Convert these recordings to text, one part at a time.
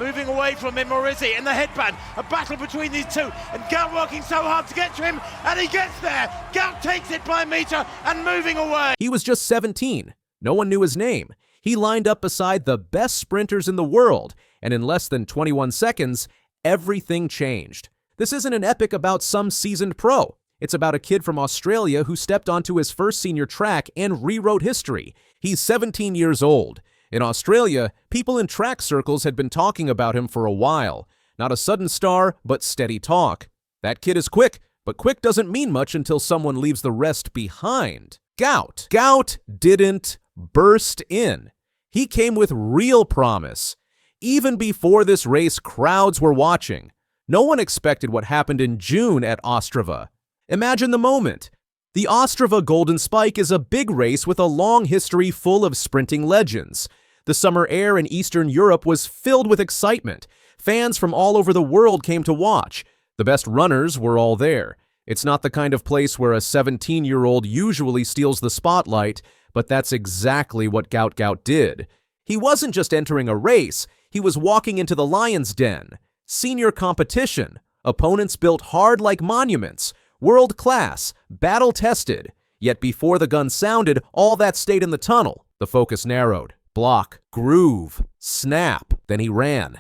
moving away from him, or is he? In the headband, a battle between these two, and Gout working so hard to get to him, and he gets there. Gout takes it by a meter and moving away. He was just 17. No one knew his name. He lined up beside the best sprinters in the world, and in less than 21 seconds, everything changed. This isn't an epic about some seasoned pro. It's about a kid from Australia who stepped onto his first senior track and rewrote history. He's 17 years old. In Australia, people in track circles had been talking about him for a while. Not a sudden star, but steady talk. That kid is quick, but quick doesn't mean much until someone leaves the rest behind. Gout. Gout didn't burst in. He came with real promise. Even before this race, crowds were watching. No one expected what happened in June at Ostrava. Imagine the moment. The Ostrava Golden Spike is a big race with a long history full of sprinting legends. The summer air in Eastern Europe was filled with excitement. Fans from all over the world came to watch. The best runners were all there. It's not the kind of place where a 17-year-old usually steals the spotlight, but that's exactly what Gout Gout did. He wasn't just entering a race, he was walking into the lion's den. Senior competition. Opponents built hard like monuments. World-class, battle-tested. Yet before the gun sounded, all that stayed in the tunnel. The focus narrowed. Block, groove, snap. Then he ran.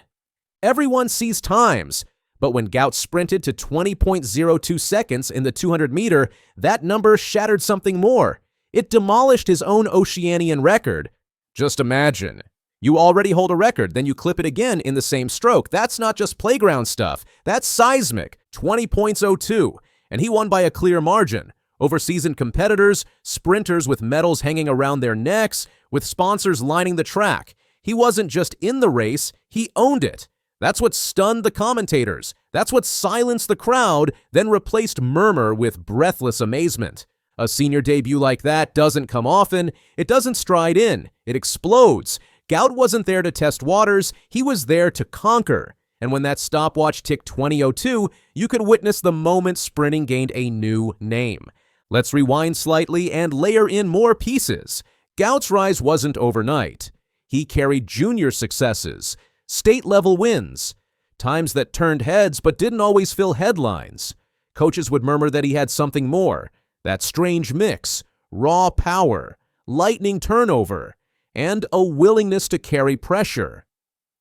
Everyone sees times, but when Gout sprinted to 20.02 seconds in the 200-meter, that number shattered something more. It demolished his own Oceanian record. Just imagine. You already hold a record, then you clip it again in the same stroke. That's not just playground stuff. That's seismic. 20.02. And he won by a clear margin. Over seasoned competitors, sprinters with medals hanging around their necks, with sponsors lining the track. He wasn't just in the race, he owned it. That's what stunned the commentators. That's what silenced the crowd, then replaced murmur with breathless amazement. A senior debut like that doesn't come often. It doesn't stride in. It explodes. Gout wasn't there to test waters. He was there to conquer. And when that stopwatch ticked 20:02, you could witness the moment sprinting gained a new name. Let's rewind slightly and layer in more pieces. Gout's rise wasn't overnight. He carried junior successes, state-level wins, times that turned heads but didn't always fill headlines. Coaches would murmur that he had something more, that strange mix, raw power, lightning turnover, and a willingness to carry pressure.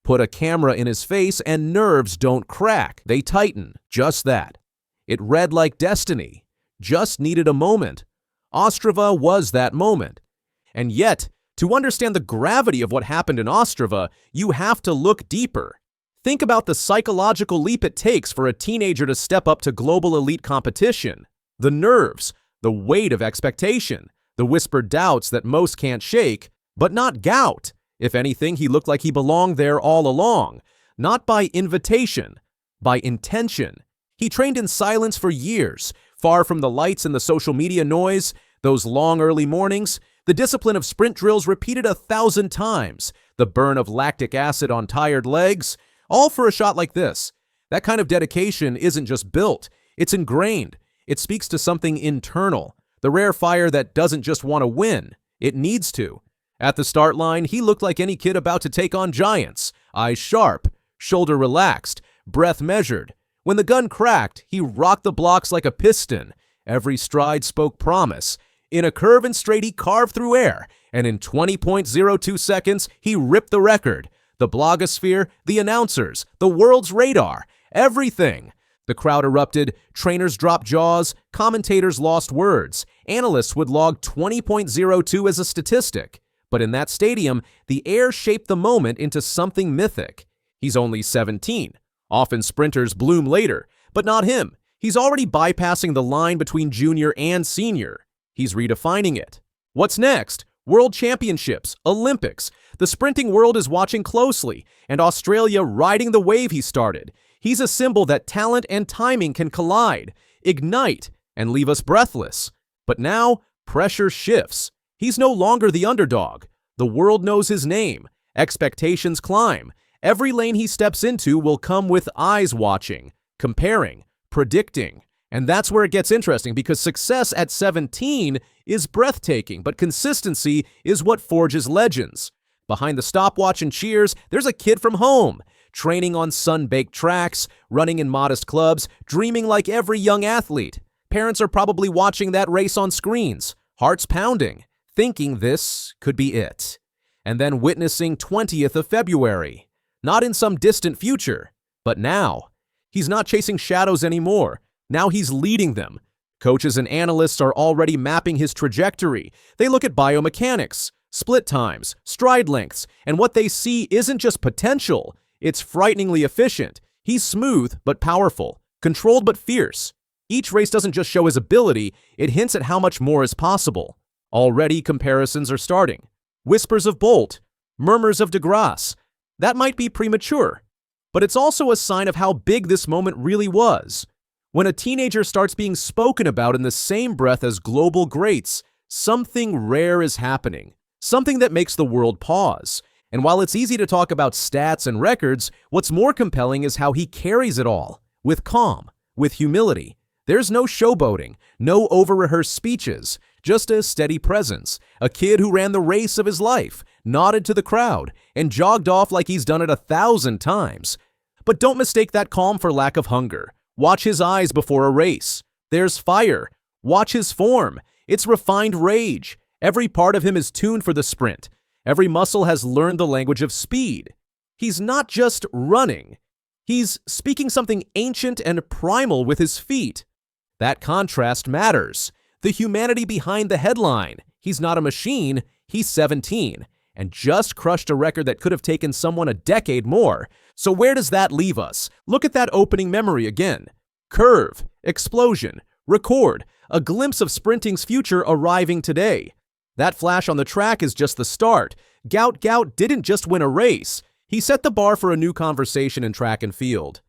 Put a camera in his face and nerves don't crack. They tighten. Just that. It read like destiny. Just needed a moment. Ostrava was that moment. And yet, to understand the gravity of what happened in Ostrava, you have to look deeper. Think about the psychological leap it takes for a teenager to step up to global elite competition. The nerves, the weight of expectation, the whispered doubts that most can't shake, but not Gout. If anything, he looked like he belonged there all along. Not by invitation, by intention. He trained in silence for years, far from the lights and the social media noise, those long early mornings, the discipline of sprint drills repeated 1,000 times, the burn of lactic acid on tired legs, all for a shot like this. That kind of dedication isn't just built, it's ingrained. It speaks to something internal, the rare fire that doesn't just want to win, it needs to. At the start line, he looked like any kid about to take on giants. Eyes sharp, shoulder relaxed, breath measured. When the gun cracked, he rocked the blocks like a piston. Every stride spoke promise. In a curve and straight, he carved through air. And in 20.02 seconds, he ripped the record. The blogosphere, the announcers, the world's radar, everything. The crowd erupted, trainers dropped jaws, commentators lost words. Analysts would log 20.02 as a statistic. But in that stadium, the air shaped the moment into something mythic. He's only 17. Often sprinters bloom later, but not him. He's already bypassing the line between junior and senior. He's redefining it. What's next? World Championships, Olympics. The sprinting world is watching closely, and Australia riding the wave he started. He's a symbol that talent and timing can collide, ignite, and leave us breathless. But now, pressure shifts. He's no longer the underdog. The world knows his name. Expectations climb. Every lane he steps into will come with eyes watching, comparing, predicting. And that's where it gets interesting, because success at 17 is breathtaking, but consistency is what forges legends. Behind the stopwatch and cheers, there's a kid from home, training on sun-baked tracks, running in modest clubs, dreaming like every young athlete. Parents are probably watching that race on screens, hearts pounding, thinking this could be it. And then witnessing 20th of February. Not in some distant future, but now. He's not chasing shadows anymore. Now he's leading them. Coaches and analysts are already mapping his trajectory. They look at biomechanics, split times, stride lengths, and what they see isn't just potential. It's frighteningly efficient. He's smooth but powerful, controlled but fierce. Each race doesn't just show his ability, it hints at how much more is possible. Already comparisons are starting. Whispers of Bolt, murmurs of DeGrasse. That might be premature, but it's also a sign of how big this moment really was. When a teenager starts being spoken about in the same breath as global greats, something rare is happening, something that makes the world pause. And while it's easy to talk about stats and records, what's more compelling is how he carries it all, with calm, with humility. There's no showboating, no over-rehearsed speeches, just a steady presence, a kid who ran the race of his life, nodded to the crowd, and jogged off like he's done it 1,000 times. But don't mistake that calm for lack of hunger. Watch his eyes before a race. There's fire. Watch his form. It's refined rage. Every part of him is tuned for the sprint. Every muscle has learned the language of speed. He's not just running. He's speaking something ancient and primal with his feet. That contrast matters. The humanity behind the headline. He's not a machine. He's 17 and just crushed a record that could have taken someone a decade more. So where does that leave us? Look at that opening memory again. Curve, explosion, record, a glimpse of sprinting's future arriving today. That flash on the track is just the start. Gout Gout didn't just win a race. He set the bar for a new conversation in track and field.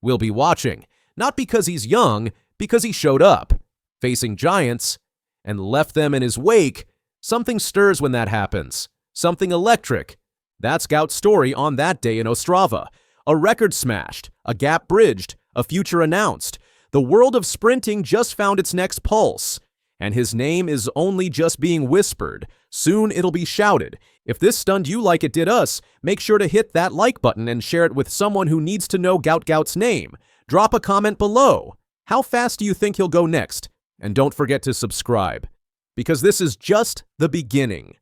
We'll be watching, not because he's young, because he showed up, facing giants, and left them in his wake. Something stirs when that happens. Something electric. That's Gout's story on that day in Ostrava. A record smashed, a gap bridged, a future announced. The world of sprinting just found its next pulse. And his name is only just being whispered. Soon it'll be shouted. If this stunned you like it did us, make sure to hit that like button and share it with someone who needs to know Gout Gout's name. Drop a comment below. How fast do you think he'll go next? And don't forget to subscribe, because this is just the beginning.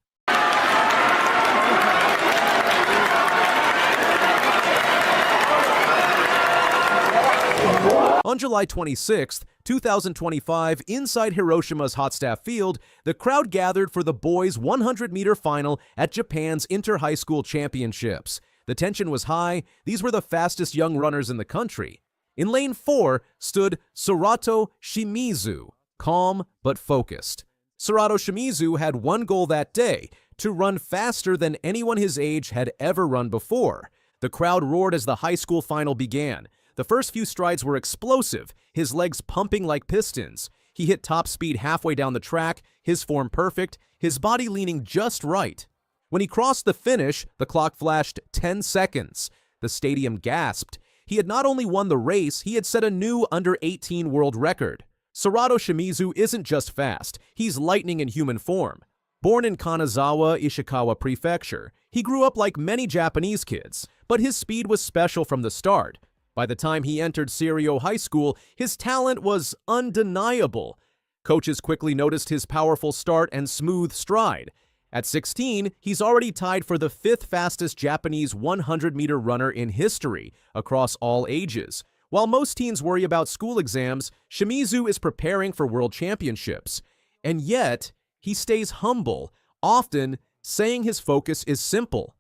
On July 26, 2025, inside Hiroshima's Hot Staff Field, the crowd gathered for the boys' 100-meter final at Japan's Inter-High School Championships. The tension was high. These were the fastest young runners in the country. In lane 4 stood Surato Shimizu, calm but focused. Surato Shimizu had one goal that day, to run faster than anyone his age had ever run before. The crowd roared as the high school final began. The first few strides were explosive, his legs pumping like pistons. He hit top speed halfway down the track, his form perfect, his body leaning just right. When he crossed the finish, the clock flashed 10 seconds. The stadium gasped. He had not only won the race, he had set a new under-18 world record. Surato Shimizu isn't just fast, he's lightning in human form. Born in Kanazawa, Ishikawa Prefecture, he grew up like many Japanese kids, but his speed was special from the start. By the time he entered Seiryo High School, his talent was undeniable. Coaches quickly noticed his powerful start and smooth stride. At 16, he's already tied for the 5th fastest Japanese 100-meter runner in history, across all ages. While most teens worry about school exams, Shimizu is preparing for world championships. And yet, he stays humble, often saying his focus is simple.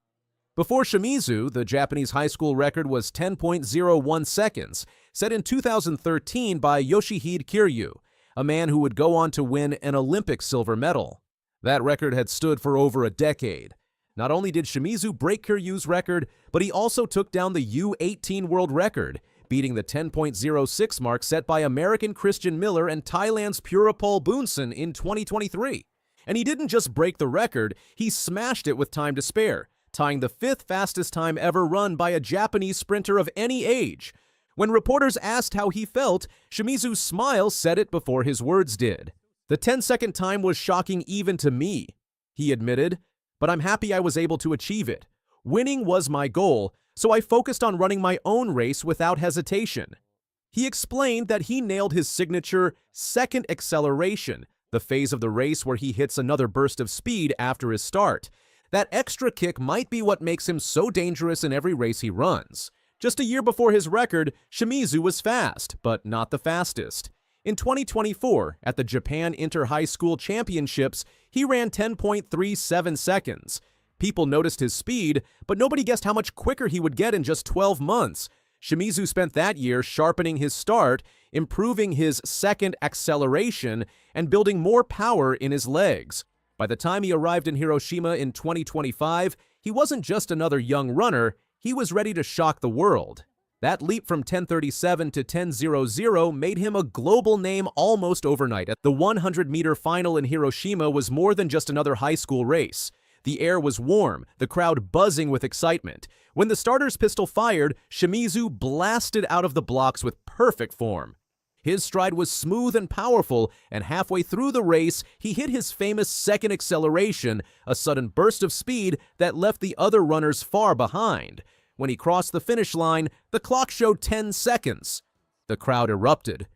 Before Shimizu, the Japanese high school record was 10.01 seconds, set in 2013 by Yoshihide Kiryu, a man who would go on to win an Olympic silver medal. That record had stood for over a decade. Not only did Shimizu break Kiryu's record, but he also took down the U18 world record, beating the 10.06 mark set by American Christian Miller and Thailand's Purapol Boonson in 2023. And he didn't just break the record, he smashed it with time to spare, tying the 5th fastest time ever run by a Japanese sprinter of any age. When reporters asked how he felt, Shimizu's smile said it before his words did. The 10-second time was shocking even to me, he admitted, but I'm happy I was able to achieve it. Winning was my goal, so I focused on running my own race without hesitation. He explained that he nailed his signature second acceleration, the phase of the race where he hits another burst of speed after his start. That extra kick might be what makes him so dangerous in every race he runs. Just a year before his record, Shimizu was fast, but not the fastest. In 2024, at the Japan Inter-High School Championships, he ran 10.37 seconds. People noticed his speed, but nobody guessed how much quicker he would get in just 12 months. Shimizu spent that year sharpening his start, improving his second acceleration, and building more power in his legs. By the time he arrived in Hiroshima in 2025, he wasn't just another young runner, he was ready to shock the world. That leap from 10:37 to 10:00 made him a global name almost overnight. The 100-meter final in Hiroshima was more than just another high school race. The air was warm, the crowd buzzing with excitement. When the starter's pistol fired, Shimizu blasted out of the blocks with perfect form. His stride was smooth and powerful, and halfway through the race, he hit his famous second acceleration, a sudden burst of speed that left the other runners far behind. When he crossed the finish line, the clock showed 10 seconds. The crowd erupted.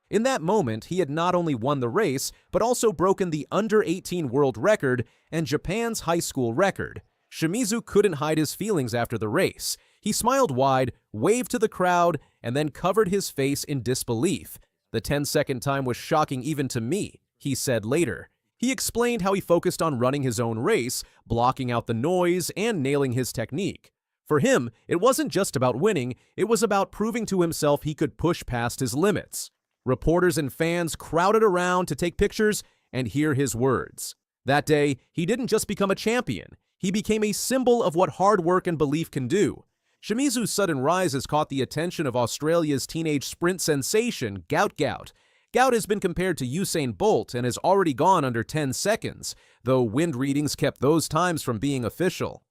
In that moment, he had not only won the race, but also broken the under-18 world record and Japan's high school record. Shimizu couldn't hide his feelings after the race. He smiled wide, waved to the crowd, and then covered his face in disbelief. "The 10-second time was shocking even to me," he said later. He explained how he focused on running his own race, blocking out the noise, and nailing his technique. For him, it wasn't just about winning, it was about proving to himself he could push past his limits. Reporters and fans crowded around to take pictures and hear his words. That day, he didn't just become a champion, he became a symbol of what hard work and belief can do. Shimizu's sudden rise has caught the attention of Australia's teenage sprint sensation, Gout Gout. Gout has been compared to Usain Bolt and has already gone under 10 seconds, though wind readings kept those times from being official.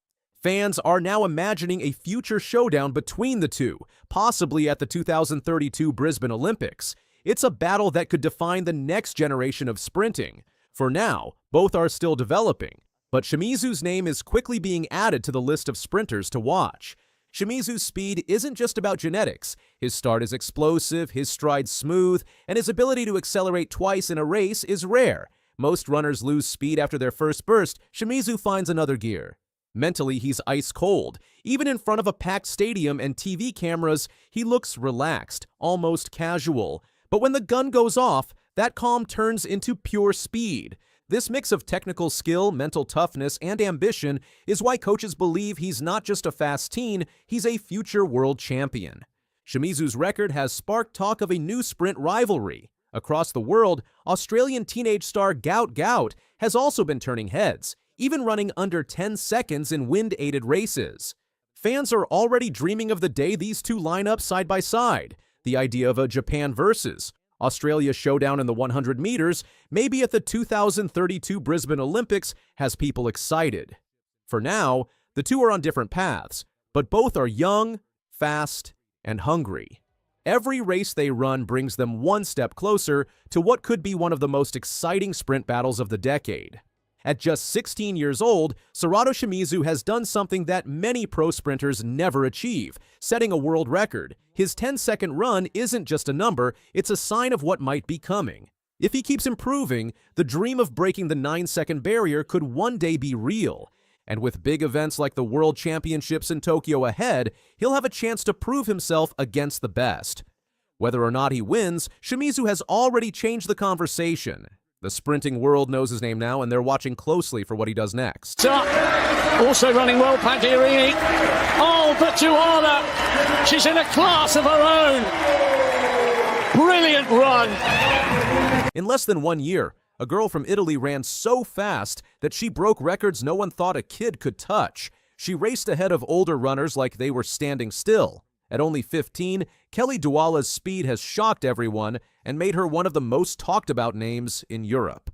Fans are now imagining a future showdown between the two, possibly at the 2032 Brisbane Olympics. It's a battle that could define the next generation of sprinting. For now, both are still developing, but Shimizu's name is quickly being added to the list of sprinters to watch. Shimizu's speed isn't just about genetics. His start is explosive, his stride smooth, and his ability to accelerate twice in a race is rare. Most runners lose speed after their first burst. Shimizu finds another gear. Mentally, he's ice cold. Even in front of a packed stadium and TV cameras, he looks relaxed, almost casual. But when the gun goes off, that calm turns into pure speed. This mix of technical skill, mental toughness, and ambition is why coaches believe he's not just a fast teen, he's a future world champion. Shimizu's record has sparked talk of a new sprint rivalry. Across the world, Australian teenage star Gout Gout has also been turning heads, even running under 10 seconds in wind-aided races. Fans are already dreaming of the day these two line up side by side. The idea of a Japan versus Australia showdown in the 100 meters, maybe at the 2032 Brisbane Olympics, has people excited. For now, the two are on different paths, but both are young, fast, and hungry. Every race they run brings them one step closer to what could be one of the most exciting sprint battles of the decade. At just 16 years old, Serato Shimizu has done something that many pro sprinters never achieve, setting a world record. His 10-second run isn't just a number, it's a sign of what might be coming. If he keeps improving, the dream of breaking the 9-second barrier could one day be real. And with big events like the World Championships in Tokyo ahead, he'll have a chance to prove himself against the best. Whether or not he wins, Shimizu has already changed the conversation. The sprinting world knows his name now, and they're watching closely for what he does next. Also running well, Pagliarini. Oh, but Joanna, she's in a class of her own. Brilliant run. In less than 1 year, a girl from Italy ran so fast that she broke records no one thought a kid could touch. She raced ahead of older runners like they were standing still. At only 15, Kelly Douala's speed has shocked everyone and made her one of the most talked about names in Europe.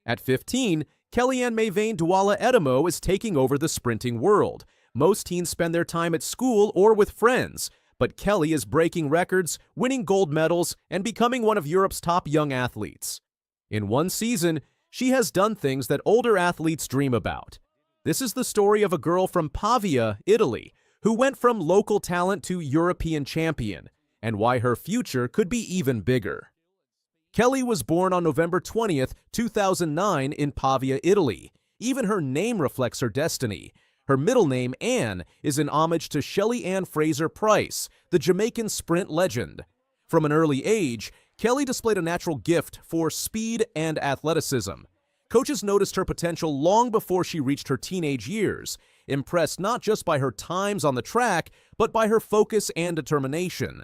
At 15, Kellyanne Mayvane Douala Edemo is taking over the sprinting world. Most teens spend their time at school or with friends, but Kelly is breaking records, winning gold medals, and becoming one of Europe's top young athletes. In one season, she has done things that older athletes dream about. This is the story of a girl from Pavia, Italy, who went from local talent to European champion, and why her future could be even bigger. Kelly was born on November 20th, 2009 in Pavia, Italy. Even her name reflects her destiny. Her middle name, Ann, is an homage to Shelley Ann Fraser Price, the Jamaican sprint legend. From an early age, Kelly displayed a natural gift for speed and athleticism. Coaches noticed her potential long before she reached her teenage years, impressed not just by her times on the track, but by her focus and determination.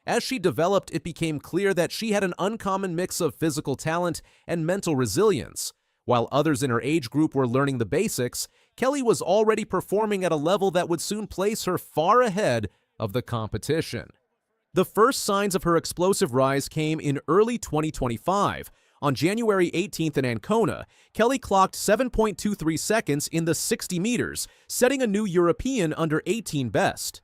As she developed, it became clear that she had an uncommon mix of physical talent and mental resilience. While others in her age group were learning the basics, Kelly was already performing at a level that would soon place her far ahead of the competition. The first signs of her explosive rise came in early 2025. On January 18th in Ancona, Kelly clocked 7.23 seconds in the 60 meters, setting a new European under 18 best.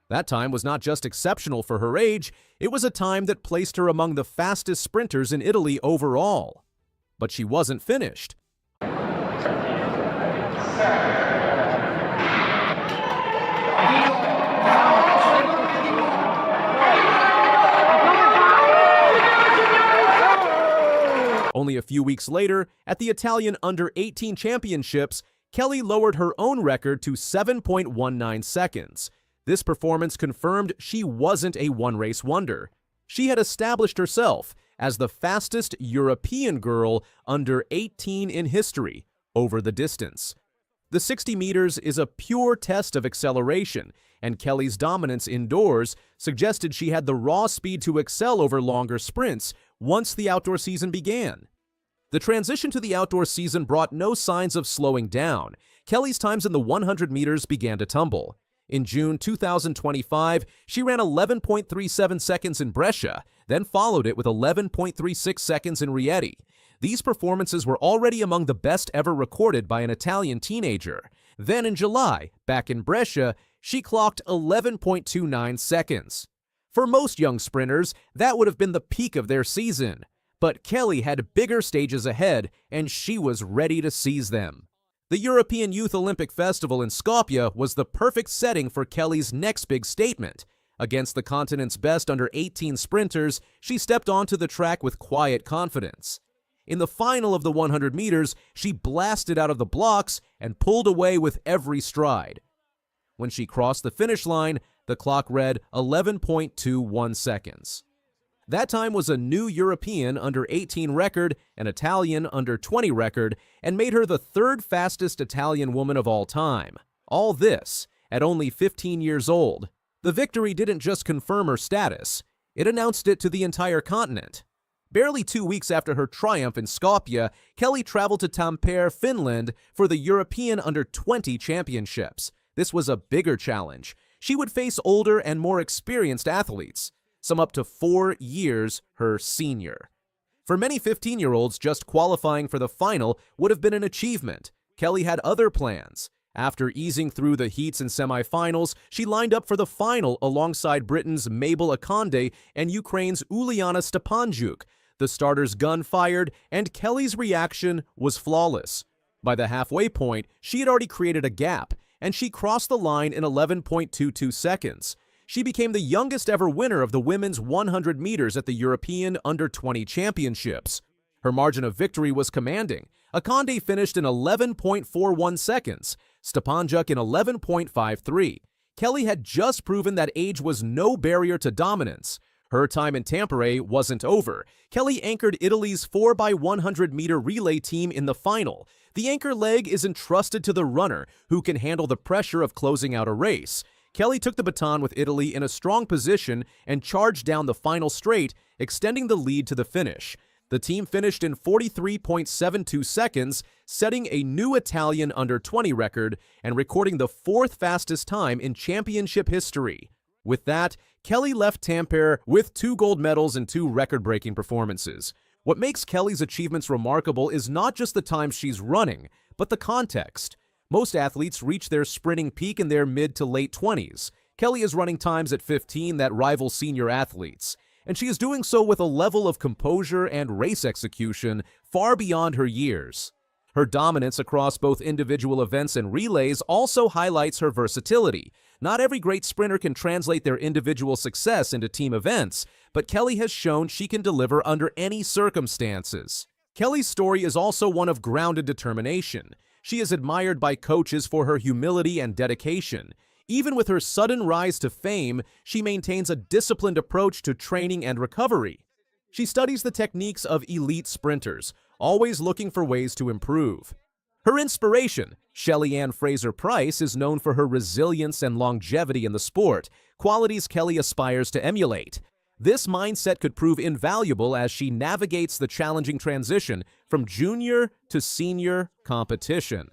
That time was not just exceptional for her age, it was a time that placed her among the fastest sprinters in Italy overall. But she wasn't finished. Only a few weeks later, at the Italian Under-18 Championships, Kelly lowered her own record to 7.19 seconds. This performance confirmed she wasn't a one-race wonder. She had established herself as the fastest European girl under 18 in history over the distance. The 60 meters is a pure test of acceleration, and Kelly's dominance indoors suggested she had the raw speed to excel over longer sprints once the outdoor season began. The transition to the outdoor season brought no signs of slowing down. Kelly's times in the 100 meters began to tumble. In June 2025, she ran 11.37 seconds in Brescia, then followed it with 11.36 seconds in Rieti. These performances were already among the best ever recorded by an Italian teenager. Then in July, back in Brescia, she clocked 11.29 seconds. For most young sprinters, that would have been the peak of their season. But Kelly had bigger stages ahead, and she was ready to seize them. The European Youth Olympic Festival in Skopje was the perfect setting for Kelly's next big statement. Against the continent's best under-18 sprinters, she stepped onto the track with quiet confidence. In the final of the 100 meters, she blasted out of the blocks and pulled away with every stride. When she crossed the finish line, the clock read 11.21 seconds. That time was a new European under-18 record, an Italian under-20 record, and made her the third fastest Italian woman of all time. All this at only 15 years old. The victory didn't just confirm her status, it announced it to the entire continent. Barely 2 weeks after her triumph in Skopje, Kelly traveled to Tampere, Finland for the European Under-20 Championships. This was a bigger challenge. She would face older and more experienced athletes, some up to 4 years her senior. For many 15-year-olds, just qualifying for the final would have been an achievement. Kelly had other plans. After easing through the heats and semifinals, she lined up for the final alongside Britain's Mabel Akonde and Ukraine's Uliana Stepanjuk. The starter's gun fired, and Kelly's reaction was flawless. By the halfway point, she had already created a gap, and she crossed the line in 11.22 seconds. She became the youngest ever winner of the women's 100 meters at the European Under-20 Championships. Her margin of victory was commanding. Akonde finished in 11.41 seconds, Stepanjuk in 11.53. Kelly had just proven that age was no barrier to dominance. Her time in Tampere wasn't over. Kelly anchored Italy's 4x100-meter relay team in the final. The anchor leg is entrusted to the runner, who can handle the pressure of closing out a race. Kelly took the baton with Italy in a strong position and charged down the final straight, extending the lead to the finish. The team finished in 43.72 seconds, setting a new Italian under-20 record and recording the 4th fastest time in championship history. With that, Kelly left Tampere with 2 gold medals and 2 record-breaking performances. What makes Kelly's achievements remarkable is not just the time she's running, but the context. Most athletes reach their sprinting peak in their mid to late 20s. Kelly is running times at 15 that rival senior athletes, and she is doing so with a level of composure and race execution far beyond her years. Her dominance across both individual events and relays also highlights her versatility. Not every great sprinter can translate their individual success into team events, but Kelly has shown she can deliver under any circumstances. Kelly's story is also one of grounded determination. She is admired by coaches for her humility and dedication. Even with her sudden rise to fame, she maintains a disciplined approach to training and recovery. She studies the techniques of elite sprinters, always looking for ways to improve. Her inspiration, Shelly Ann Fraser-Pryce, is known for her resilience and longevity in the sport, qualities Kelly aspires to emulate. This mindset could prove invaluable as she navigates the challenging transition from junior to senior competition.